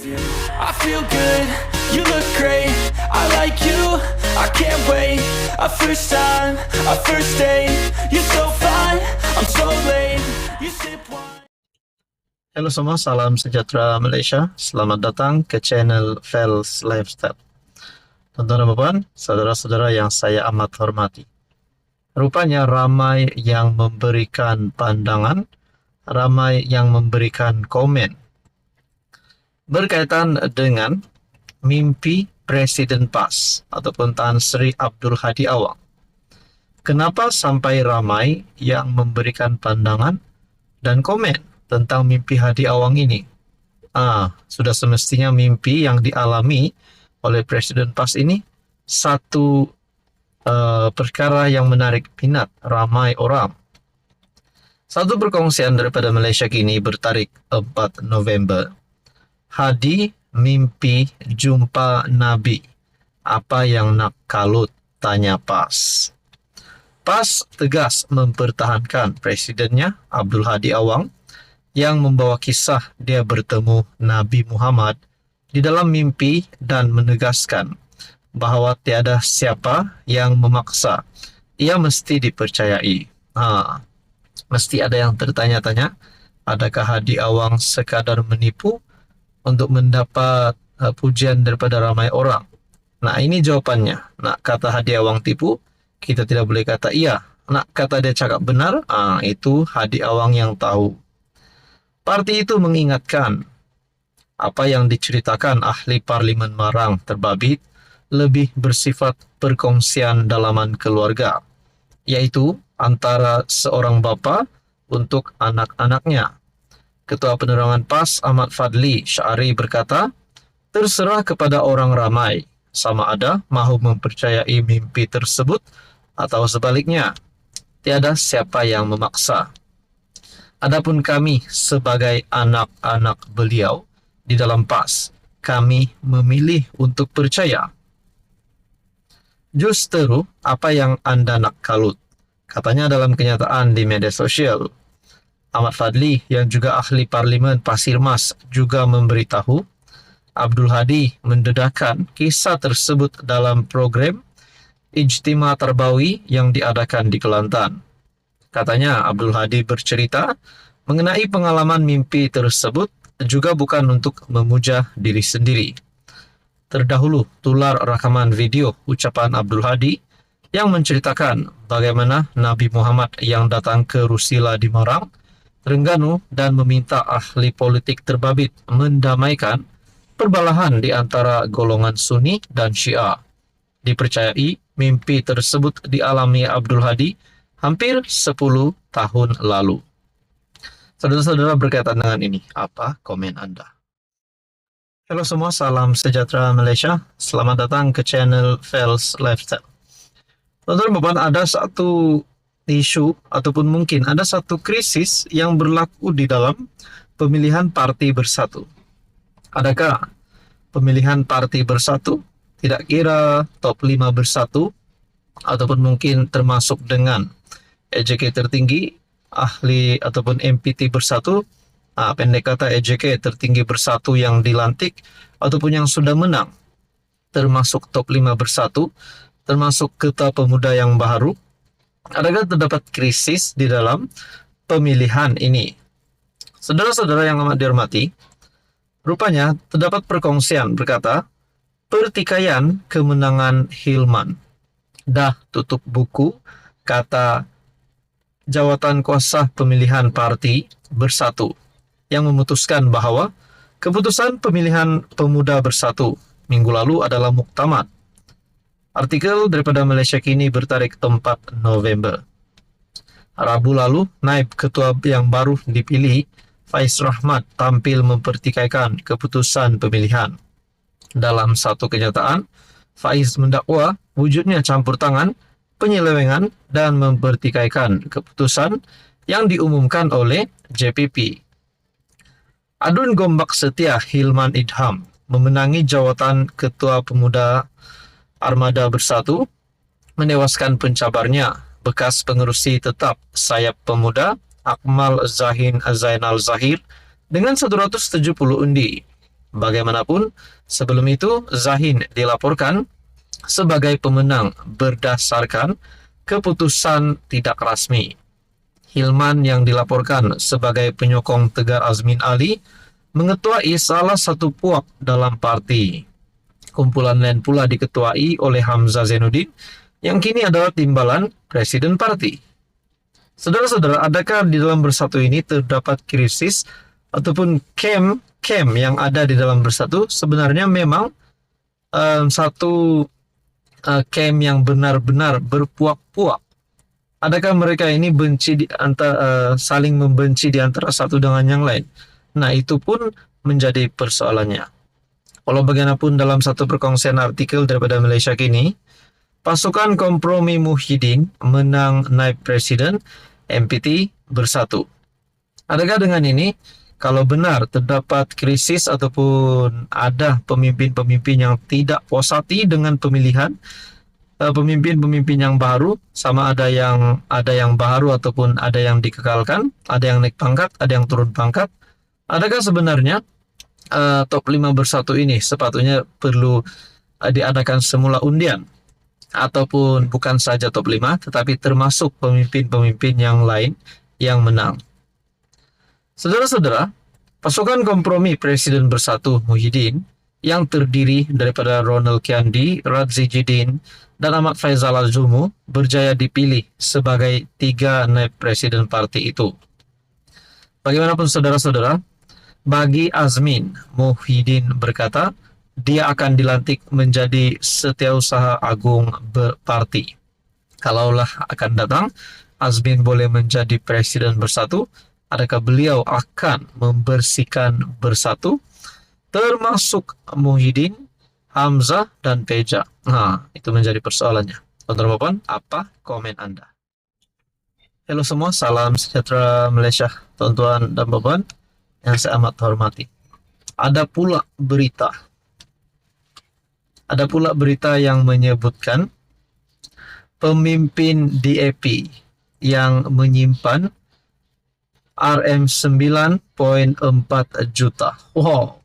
you. I feel good, you look great, I like you, I can't wait. A first time, a first date, you're so fine, I'm so late. You sip wine. Halo semua, salam sejahtera Malaysia. Selamat datang ke channel Fels Lifestyle. Tuan-tuan dan puan, saudara-saudara yang saya amat hormati. Rupanya ramai yang memberikan pandangan, ramai yang memberikan komen berkaitan dengan mimpi Presiden PAS ataupun Tan Sri Abdul Hadi Awang. Kenapa sampai ramai yang memberikan pandangan dan komen tentang mimpi Hadi Awang ini? Sudah semestinya mimpi yang dialami oleh Presiden PAS ini satu perkara yang menarik minat ramai orang. Satu perkongsian daripada Malaysia kini bertarikh 4 November. Hadi mimpi jumpa Nabi. Apa yang nak kalut? Tanya PAS. PAS tegas mempertahankan presidennya Abdul Hadi Awang yang membawa kisah dia bertemu Nabi Muhammad di dalam mimpi dan menegaskan bahawa tiada siapa yang memaksa. Ia mesti dipercayai. Mesti ada yang tertanya-tanya, adakah Hadi Awang sekadar menipu untuk mendapat pujian daripada ramai orang? Nah, ini jawapannya. Nak kata Hadi Awang tipu, kita tidak boleh kata iya. Nak kata dia cakap benar, itu Hadi Awang yang tahu. Parti itu mengingatkan apa yang diceritakan ahli Parlimen Marang terbabit lebih bersifat perkongsian dalaman keluarga, yaitu antara seorang bapa untuk anak-anaknya. Ketua Penerangan PAS Ahmad Fadli Syari berkata, terserah kepada orang ramai sama ada mahu mempercayai mimpi tersebut atau sebaliknya. Tiada siapa yang memaksa. Adapun kami sebagai anak-anak beliau di dalam PAS, kami memilih untuk percaya. Justeru apa yang anda nak kalut, katanya dalam kenyataan di media sosial. Ahmad Fadli yang juga ahli Parlimen Pasir Mas juga memberitahu Abdul Hadi mendedahkan kisah tersebut dalam program Ijtima Tarbawi yang diadakan di Kelantan. Katanya Abdul Hadi bercerita mengenai pengalaman mimpi tersebut juga bukan untuk memuja diri sendiri. Terdahulu tular rakaman video ucapan Abdul Hadi yang menceritakan bagaimana Nabi Muhammad yang datang ke Rusila di Marang, Terengganu dan meminta ahli politik terbabit mendamaikan perbalahan di antara golongan Sunni dan Syiah. Dipercayai mimpi tersebut dialami Abdul Hadi hampir 10 tahun lalu. Saudara-saudara, berkaitan dengan ini, apa komen Anda? Halo semua, salam sejahtera Malaysia. Selamat datang ke channel Fels Lifestyle. Teman-teman, ada satu isu ataupun mungkin ada satu krisis yang berlaku di dalam pemilihan Parti Bersatu. Adakah pemilihan Parti Bersatu tidak kira top 5 bersatu ataupun mungkin termasuk dengan EJK tertinggi, ahli ataupun MPT bersatu, pendek kata EJK tertinggi bersatu yang dilantik ataupun yang sudah menang, termasuk top 5 bersatu, termasuk Ketua Pemuda yang baru. Adakah terdapat krisis di dalam pemilihan ini? Saudara-saudara yang amat dihormati, rupanya terdapat perkongsian berkata, pertikaian kemenangan Hilman. Dah tutup buku, kata jawatan kuasa pemilihan Parti Bersatu yang memutuskan bahawa keputusan pemilihan Pemuda Bersatu minggu lalu adalah muktamad. Artikel daripada Malaysia Kini bertarikh 4 November. Rabu lalu, Naib Ketua yang baru dipilih, Faiz Rahmat, tampil mempertikaikan keputusan pemilihan. Dalam satu kenyataan, Faiz mendakwa wujudnya campur tangan, penyelewengan dan mempertikaikan keputusan yang diumumkan oleh JPP. Adun Gombak Setia Hilman Idham memenangi jawatan Ketua Pemuda Armada Bersatu, menewaskan pencabarnya, bekas pengerusi tetap Sayap Pemuda, Akmal Zahin Zainal Zahir, dengan 170 undi. Bagaimanapun, sebelum itu Zahin dilaporkan sebagai pemenang berdasarkan keputusan tidak rasmi. Hilman yang dilaporkan sebagai penyokong Tegar Azmin Ali mengetuai salah satu puak dalam parti. Kumpulan lain pula diketuai oleh Hamzah Zainuddin yang kini adalah timbalan Presiden Parti. Saudara-saudara, adakah di dalam Bersatu ini terdapat krisis ataupun camp yang ada di dalam Bersatu? Sebenarnya memang satu camp yang benar-benar berpuak-puak. Adakah mereka ini saling membenci di antara satu dengan yang lain? Nah, itu pun menjadi persoalannya. Walau bagaimanapun, dalam satu perkongsian artikel daripada Malaysia Kini, pasukan kompromi Muhyiddin menang naib presiden MPT Bersatu. Adakah dengan ini, kalau benar terdapat krisis ataupun ada pemimpin-pemimpin yang tidak puas hati dengan pemilihan pemimpin-pemimpin yang baru, sama ada yang baru ataupun ada yang dikekalkan, ada yang naik pangkat, ada yang turun pangkat. Adakah sebenarnya top 5 Bersatu ini sepatutnya perlu diadakan semula undian, ataupun bukan saja top 5 tetapi termasuk pemimpin-pemimpin yang lain yang menang? Saudara-saudara, pasukan kompromi Presiden Bersatu Muhyiddin yang terdiri daripada Ronald Kiandi, Radzi Jidin, dan Ahmad Faizal Al-Zumu berjaya dipilih sebagai 3 naib presiden parti itu. Bagaimanapun saudara-saudara, bagi Azmin, Muhyiddin berkata dia akan dilantik menjadi Setiausaha Agung Parti. Kalaulah akan datang, Azmin boleh menjadi Presiden Bersatu, adakah beliau akan membersihkan Bersatu? Termasuk Muhyiddin, Hamzah, dan Peja. Nah, itu menjadi persoalannya. Teman-teman, apa komen Anda? Halo semua, salam sejahtera Malaysia, tuan-tuan dan puan yang saya amat hormati. Ada pula berita yang menyebutkan pemimpin DAP yang menyimpan RM9.4 juta. Wow.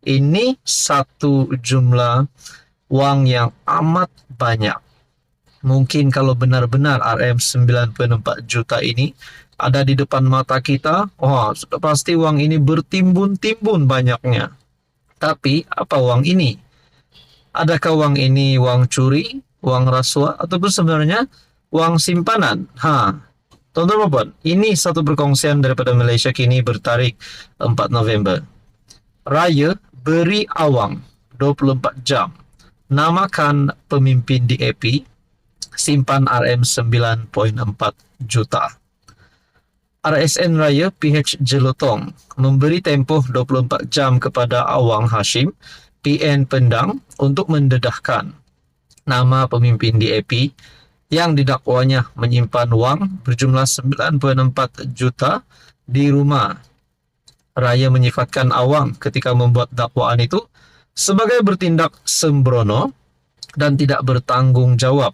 Ini satu jumlah uang yang amat banyak. Mungkin kalau benar-benar RM9.4 juta ini ada di depan mata kita, sudah pasti uang ini bertimbun-timbun banyaknya. Tapi apa uang ini? Adakah uang ini uang curi, uang rasuah, ataupun sebenarnya uang simpanan? Teman-teman, ini satu perkongsian daripada Malaysia Kini bertarikh 4 November. Raya beri awang 24 jam. Namakan pemimpin DAP, simpan RM9.4 juta. RSN Raya PH Jelutong memberi tempoh 24 jam kepada Awang Hashim, PN Pendang, untuk mendedahkan nama pemimpin DAP yang didakwanya menyimpan wang berjumlah 9.4 juta di rumah. Raya menyifatkan Awang ketika membuat dakwaan itu sebagai bertindak sembrono dan tidak bertanggung jawab,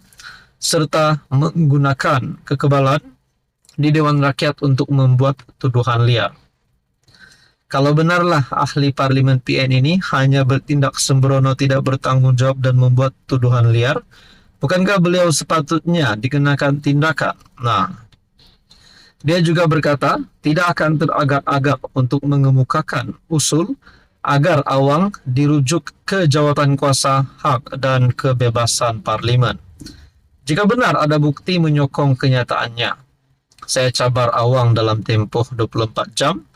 serta menggunakan kekebalan di Dewan Rakyat untuk membuat tuduhan liar. Kalau benarlah ahli parlimen PN ini hanya bertindak sembrono, tidak bertanggung jawab dan membuat tuduhan liar, bukankah beliau sepatutnya dikenakan tindakan? Dia juga berkata tidak akan teragak-agak untuk mengemukakan usul agar Awang dirujuk ke jawatan kuasa hak dan kebebasan parlimen. Jika benar ada bukti menyokong kenyataannya, saya cabar Awang dalam tempoh 24 jam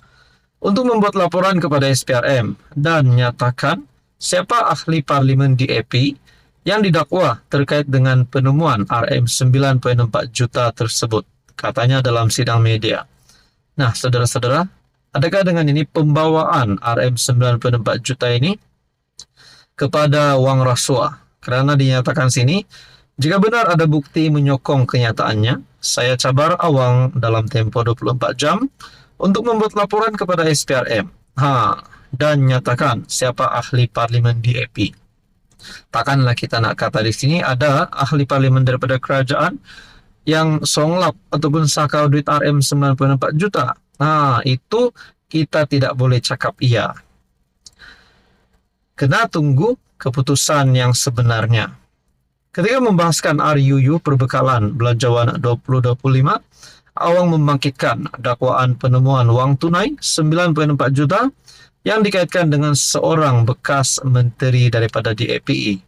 untuk membuat laporan kepada SPRM dan nyatakan siapa ahli parlimen DAP yang didakwa terkait dengan penemuan RM9.4 juta tersebut, katanya dalam sidang media. Nah, saudara-saudara, adakah dengan ini pembawaan RM9.4 juta ini kepada wang rasuah? Karena dinyatakan sini, jika benar ada bukti menyokong kenyataannya, saya cabar Awang dalam tempo 24 jam untuk membuat laporan kepada SPRM. Dan nyatakan siapa ahli parlimen DAP. Takkanlah kita nak kata di sini ada ahli parlimen daripada kerajaan yang songlap ataupun sakau duit RM9.4 juta. Itu kita tidak boleh cakap iya. kena tunggu keputusan yang sebenarnya. Ketika membahaskan RUU Perbekalan Belanjawan 2025, Awang membangkitkan dakwaan penemuan wang tunai 9.4 juta yang dikaitkan dengan seorang bekas menteri daripada DAPI.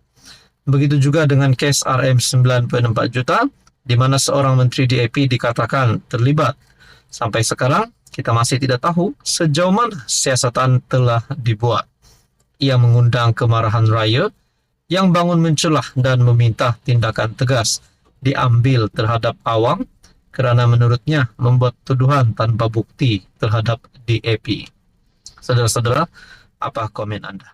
Begitu juga dengan kes RM 9.4 juta, di mana seorang menteri DAP dikatakan terlibat. Sampai sekarang, kita masih tidak tahu sejauh mana siasatan telah dibuat. Ia mengundang kemarahan raya yang bangun mencelah dan meminta tindakan tegas diambil terhadap Awang kerana menurutnya membuat tuduhan tanpa bukti terhadap DAP. Saudara-saudara, apa komen anda?